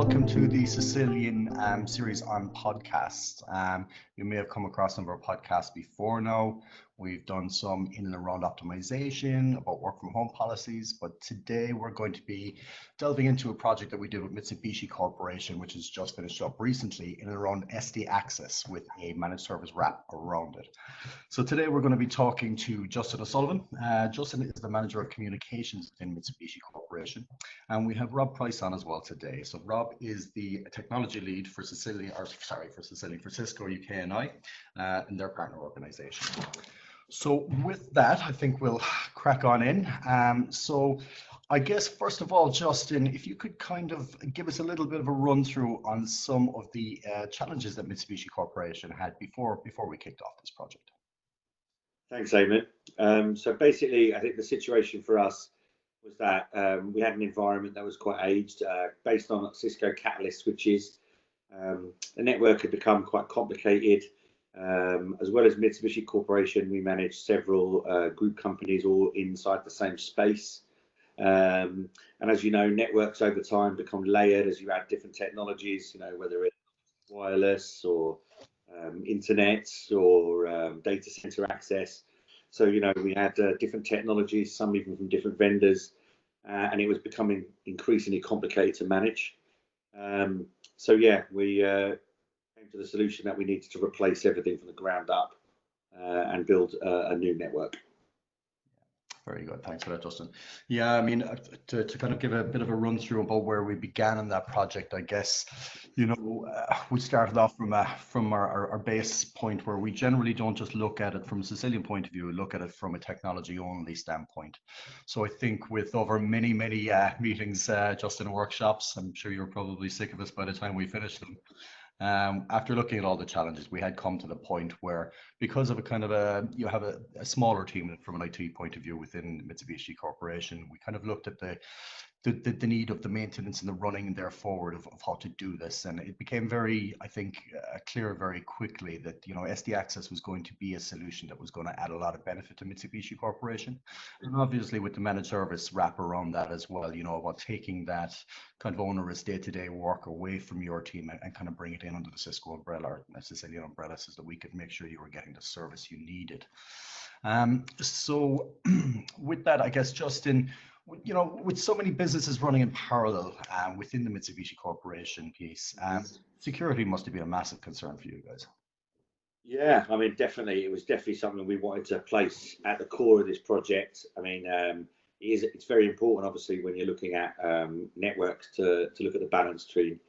welcome to the Cisilion series on podcasts. You may have come across some of our podcasts before now. We've done some in and around optimization, about work from home policies, but today we're going to be delving into a project that we did with Mitsubishi Corporation, which has just finished up recently in and around SD-Access with a managed service wrap around it. So today we're going to be talking to Justin O'Sullivan. Justin is the manager of communications within Mitsubishi Corporation, and we have Rob Price on as well today. So Rob is the technology lead for Cisco UK&I and their partner organization. So with that, I think we'll crack on in. So I guess, first of all, Justin, if you could kind of give us a little bit of a run through on some of the challenges that Mitsubishi Corporation had before we kicked off this project. Thanks, Eamonn. So basically, I think the situation for us was that we had an environment that was quite aged, based on Cisco Catalyst switches. The network had become quite complicated. As well as Mitsubishi Corporation, we managed several group companies all inside the same space. And as you know, networks over time become layered as you add different technologies, whether it's wireless or internet or data center access. So, we had different technologies, some even from different vendors, and it was becoming increasingly complicated to manage. So yeah, we came to the solution that we needed to replace everything from the ground up and build a new network. Very good. Thanks for that, Justin. Yeah, I mean, to kind of give a bit of a run through about where we began in that project, I guess, we started off from our base point where we generally don't just look at it from a Cisilion point of view, we look at it from a technology only standpoint. So I think with over many meetings, Justin, workshops, I'm sure you're probably sick of us by the time we finished them. After looking at all the challenges, we had come to the point where, because of you have a smaller team from an IT point of view within Mitsubishi Corporation, we kind of looked at the need of the maintenance and the running there forward of how to do this, and it became very, I think, clear very quickly that SD-Access was going to be a solution that was going to add a lot of benefit to Mitsubishi Corporation, and obviously with the managed service wrap around that as well, about taking that kind of onerous day-to-day work away from your team and kind of bring it in under the Cisco umbrella or Cisilion umbrella, so that we could make sure you were getting the service you needed. So with that, I guess, Justin, with so many businesses running in parallel within the Mitsubishi Corporation piece, security must have been a massive concern for you guys. Yeah, I mean, definitely, it was definitely something we wanted to place at the core of this project. I mean, it's very important, obviously, when you're looking at networks to look at the balance between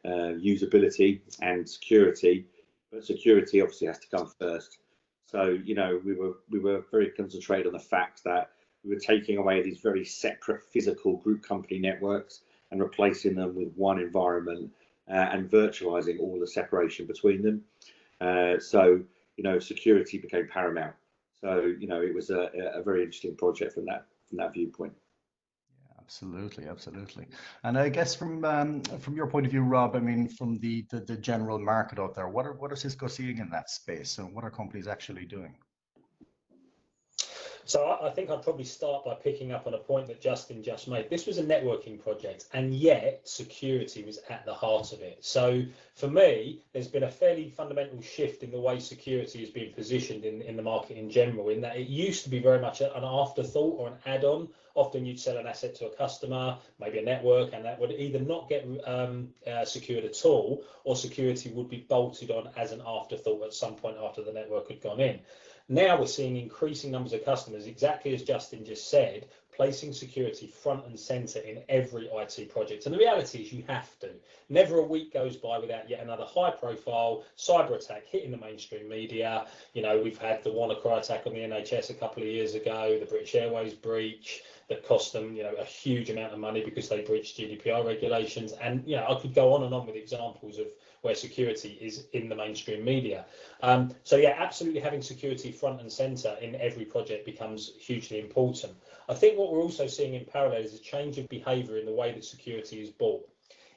usability and security, but security obviously has to come first. So, we were very concentrated on the fact that we were taking away these very separate physical group company networks and replacing them with one environment and virtualizing all the separation between them. So, security became paramount. So, it was a very interesting project from that viewpoint. Yeah, absolutely. And I guess from your point of view, Rob, I mean, from the general market out there, what are Cisco seeing in that space, and what are companies actually doing? So I think I'd probably start by picking up on a point that Justin just made. This was a networking project, and yet security was at the heart of it. So for me, there's been a fairly fundamental shift in the way security has been positioned in the market in general, in that it used to be very much an afterthought or an add-on. Often you'd sell an asset to a customer, maybe a network, and that would either not get secured at all, or security would be bolted on as an afterthought at some point after the network had gone in. Now we're seeing increasing numbers of customers, exactly as Justin just said, placing security front and center in every IT project. And the reality is you have to. Never a week goes by without yet another high-profile cyber attack hitting the mainstream media. We've had the WannaCry attack on the NHS a couple of years ago, the British Airways breach that cost them, a huge amount of money because they breached GDPR regulations. And, I could go on and on with examples of where security is in the mainstream media. So yeah, absolutely having security front and center in every project becomes hugely important. I think what we're also seeing in parallel is a change of behavior in the way that security is bought.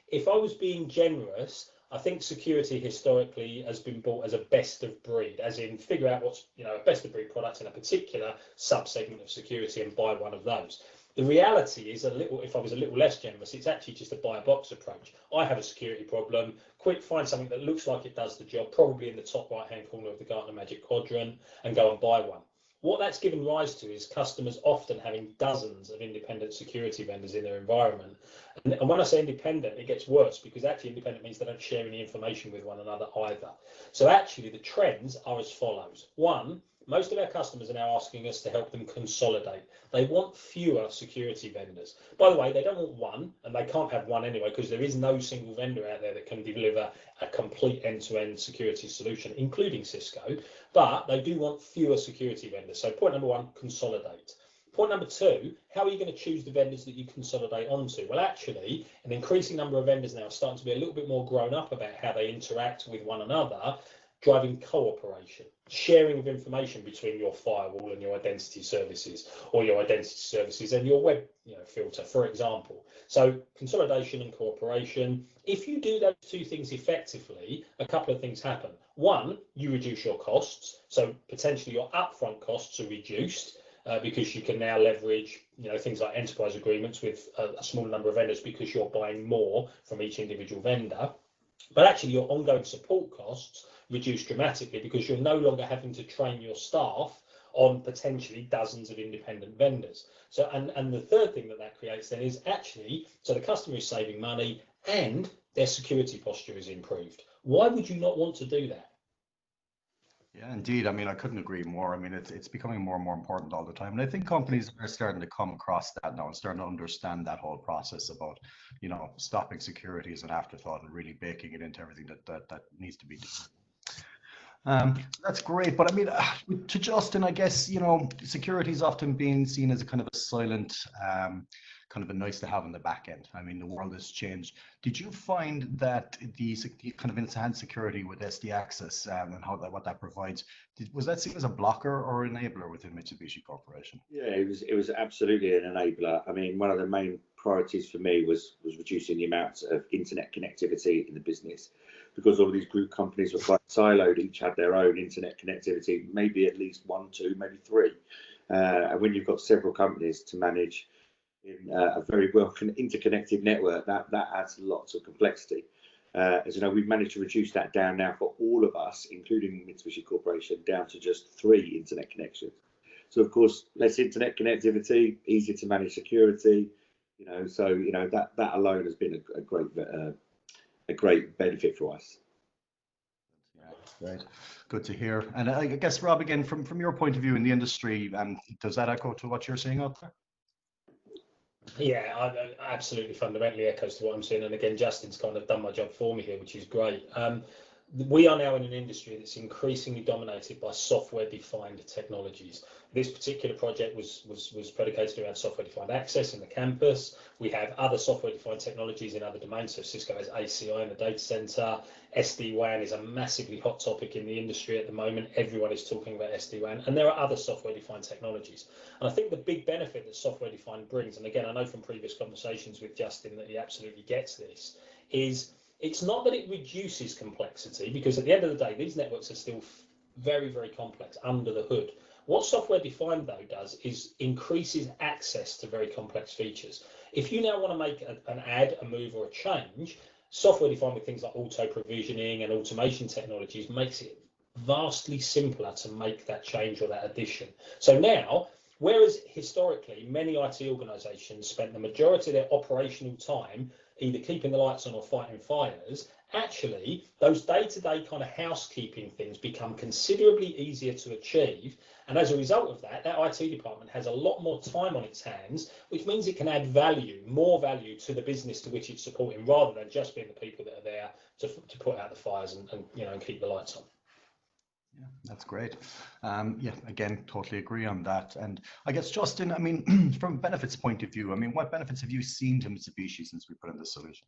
If I was being generous, I think security historically has been bought as a best of breed, as in figure out what's a best of breed product in a particular subsegment of security and buy one of those. The reality is if I was a little less generous, it's actually just a buy a box approach. I have a security problem, quick find something that looks like it does the job, probably in the top right hand corner of the Gartner Magic Quadrant, and go and buy one. What that's given rise to is customers often having dozens of independent security vendors in their environment. And when I say independent, it gets worse, because actually independent means they don't share any information with one another either. So actually the trends are as follows. One, most of our customers are now asking us to help them consolidate. They want fewer security vendors. By the way, they don't want one, and they can't have one anyway, because there is no single vendor out there that can deliver a complete end-to-end security solution, including Cisco, but they do want fewer security vendors. So point number one, consolidate. Point number two, how are you going to choose the vendors that you consolidate onto? Well, actually, an increasing number of vendors now are starting to be a little bit more grown up about how they interact with one another, driving cooperation, sharing of information between your firewall and your identity services, or your identity services and your web filter, for example. So consolidation and cooperation. If you do those two things effectively, a couple of things happen. One, you reduce your costs. So potentially your upfront costs are reduced because you can now leverage things like enterprise agreements with a smaller number of vendors, because you're buying more from each individual vendor. But actually your ongoing support costs reduce dramatically, because you're no longer having to train your staff on potentially dozens of independent vendors. So, and the third thing that creates then is actually, so the customer is saving money and their security posture is improved. Why would you not want to do that? Yeah, indeed. I mean, I couldn't agree more. I mean, it's becoming more and more important all the time. And I think companies are starting to come across that now and starting to understand that whole process about, stopping security as an afterthought and really baking it into everything that needs to be done. That's great. But I mean, to Justin, I guess, security is often being seen as a kind of a silent, kind of a nice to have on the back end. I mean, the world has changed. Did you find that the kind of enhanced security with SD-Access and what that provides, was that seen as a blocker or enabler within Mitsubishi Corporation? Yeah, it was absolutely an enabler. I mean, one of the main priorities for me was reducing the amount of internet connectivity in the business, because all of these group companies were quite siloed, each had their own internet connectivity, maybe at least one, two, maybe three. And when you've got several companies to manage in a very well interconnected network, that adds lots of complexity. As you know, we've managed to reduce that down now for all of us, including Mitsubishi Corporation, down to just 3 internet connections. So of course, less internet connectivity, easier to manage security. That alone has been a great benefit for us. Yeah, great, good to hear. And I guess, Rob, again, from your point of view in the industry, does that echo to what you're seeing out there? Yeah, I absolutely fundamentally echoes to what I'm seeing. And again, Justin's kind of done my job for me here, which is great. We are now in an industry that's increasingly dominated by software-defined technologies. This particular project was predicated around software-defined access in the campus. We have other software-defined technologies in other domains. So Cisco has ACI in the data center. SD-WAN is a massively hot topic in the industry at the moment. Everyone is talking about SD-WAN, and there are other software-defined technologies. And I think the big benefit that software-defined brings, and again, I know from previous conversations with Justin that he absolutely gets this, is it's not that it reduces complexity, because at the end of the day, these networks are still very, very complex under the hood. What software-defined, though, does is increases access to very complex features. If you now want to make an add, a move, or a change, software-defined with things like auto-provisioning and automation technologies makes it vastly simpler to make that change or that addition. So now, whereas historically many IT organizations spent the majority of their operational time either keeping the lights on or fighting fires, actually those day-to-day kind of housekeeping things become considerably easier to achieve. And as a result of that, that IT department has a lot more time on its hands, which means it can add value, more value to the business to which it's supporting, rather than just being the people that are there to put out the fires and keep the lights on. Yeah, that's great. Yeah, again, totally agree on that. And I guess, Justin, I mean, from a benefits point of view, I mean, what benefits have you seen to Mitsubishi since we put in this solution?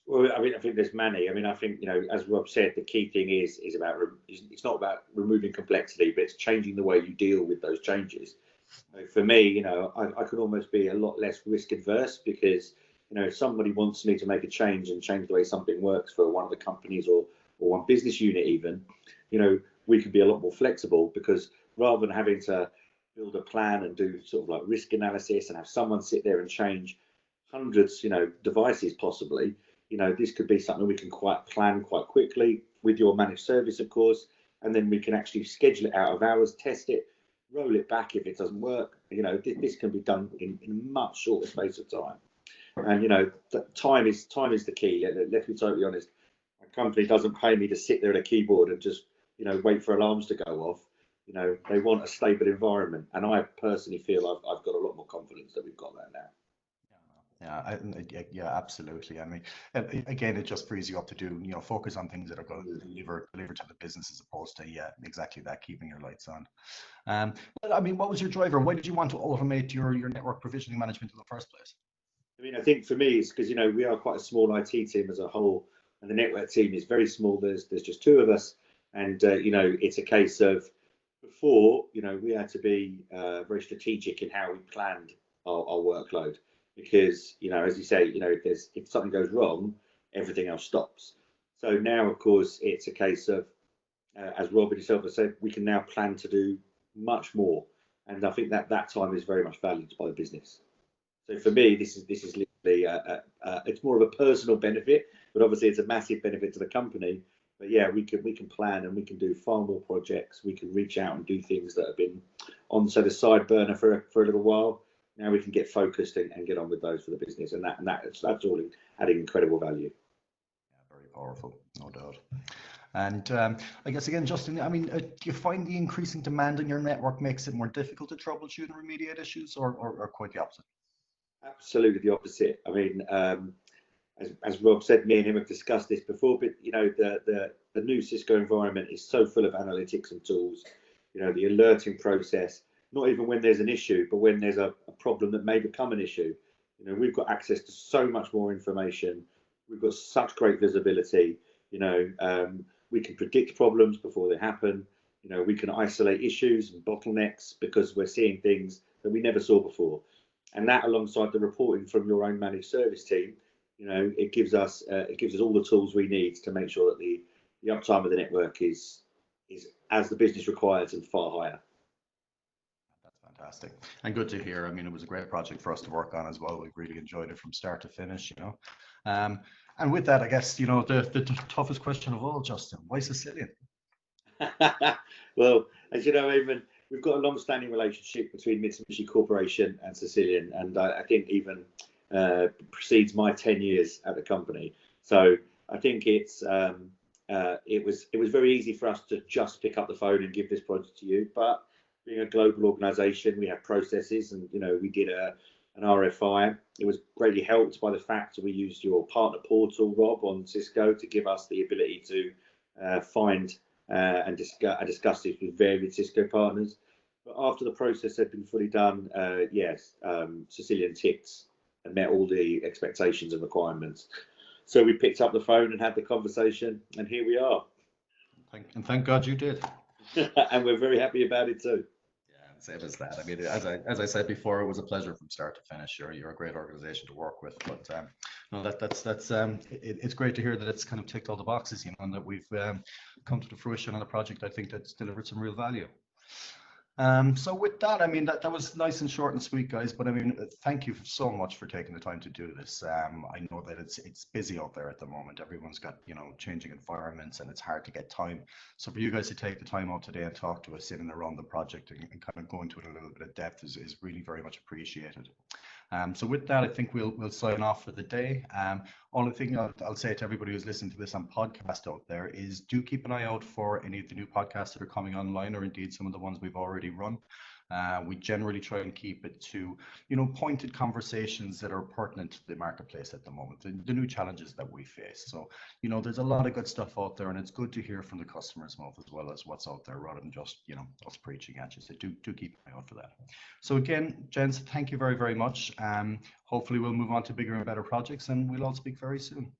Well, I mean, I think there's many. I mean, I think, as Rob said, the key thing is about, it's not about removing complexity, but it's changing the way you deal with those changes. For me, I could almost be a lot less risk adverse, because, if somebody wants me to make a change and change the way something works for one of the companies or one business unit even, we could be a lot more flexible, because rather than having to build a plan and do sort of like risk analysis and have someone sit there and change hundreds, devices possibly, this could be something we can plan quite quickly with your managed service, of course, and then we can actually schedule it out of hours, test it, roll it back if it doesn't work. This can be done in a much shorter space of time. And time is the key. Let's be totally honest. My company doesn't pay me to sit there at a keyboard and just wait for alarms to go off. They want a stable environment, and I personally feel I've got a lot more confidence that we've got that now. Yeah, absolutely. I mean, again, it just frees you up to do, focus on things that are going to deliver to the business as opposed to, exactly that, keeping your lights on. Well, I mean, what was your driver? Why did you want to automate your network provisioning management in the first place? I mean, I think for me, it's because, we are quite a small IT team as a whole, and the network team is very small. There's just two of us, and, it's a case of before, we had to be very strategic in how we planned our workload. Because, as you say, if something goes wrong, everything else stops. So now, of course, it's a case of, as Rob and yourself have said, we can now plan to do much more. And I think that time is very much valued by the business. So for me, this is literally, it's more of a personal benefit, but obviously it's a massive benefit to the company. But yeah, we can plan and we can do far more projects. We can reach out and do things that have been on the side burner for a little while. Now we can get focused and get on with those for the business, and that's all adding incredible value. Yeah, very powerful, no doubt. And I guess again, Justin, I mean, do you find the increasing demand on your network makes it more difficult to troubleshoot and remediate issues, or quite the opposite? Absolutely the opposite. I mean, as Rob said, me and him have discussed this before, but the new Cisco environment is so full of analytics and tools. The alerting process. Not even when there's an issue, but when there's a problem that may become an issue. We've got access to so much more information. We've got such great visibility. We can predict problems before they happen. We can isolate issues and bottlenecks because we're seeing things that we never saw before. And that, alongside the reporting from your own managed service team, it gives us all the tools we need to make sure that the uptime of the network is as the business requires and far higher. Fantastic, and good to hear. I mean, it was a great project for us to work on as well. We really enjoyed it from start to finish, and with that, I guess, the toughest question of all, Justin, why Cisilion? Well, as you know, Eamonn, we've got a long-standing relationship between Mitsubishi Corporation and Cisilion, and I think even precedes my 10 years at the company. So I think it was very easy for us to just pick up the phone and give this project to you, but being a global organization, we have processes, and we did an RFI. It was greatly helped by the fact that we used your partner portal, Rob, on Cisco to give us the ability to find and discuss this with various Cisco partners. But after the process had been fully done, yes, Cisilion ticked and met all the expectations and requirements. So we picked up the phone and had the conversation, and here we are. Thank God you did. And we're very happy about it too. Same as that. I mean, as I said before, it was a pleasure from start to finish. You're a great organization to work with, but no, it's great to hear that it's kind of ticked all the boxes, and that we've come to the fruition on a project I think that's delivered some real value. So with that, I mean, that was nice and short and sweet, guys, but I mean, thank you so much for taking the time to do this. I know that it's busy out there at the moment. Everyone's got, changing environments, and it's hard to get time. So for you guys to take the time out today and talk to us in and around the project and kind of go into it in a little bit of depth is really very much appreciated. So with that, I think we'll sign off for the day. Only thing I'll say to everybody who's listening to this on podcast out there is do keep an eye out for any of the new podcasts that are coming online, or indeed some of the ones we've already run. We generally try and keep it to, pointed conversations that are pertinent to the marketplace at the moment, the new challenges that we face. So, there's a lot of good stuff out there, and it's good to hear from the customer's mouth as well as what's out there, rather than just, us preaching at you. So do keep an eye out for that. So again, gents, thank you very, very much. Hopefully we'll move on to bigger and better projects, and we'll all speak very soon.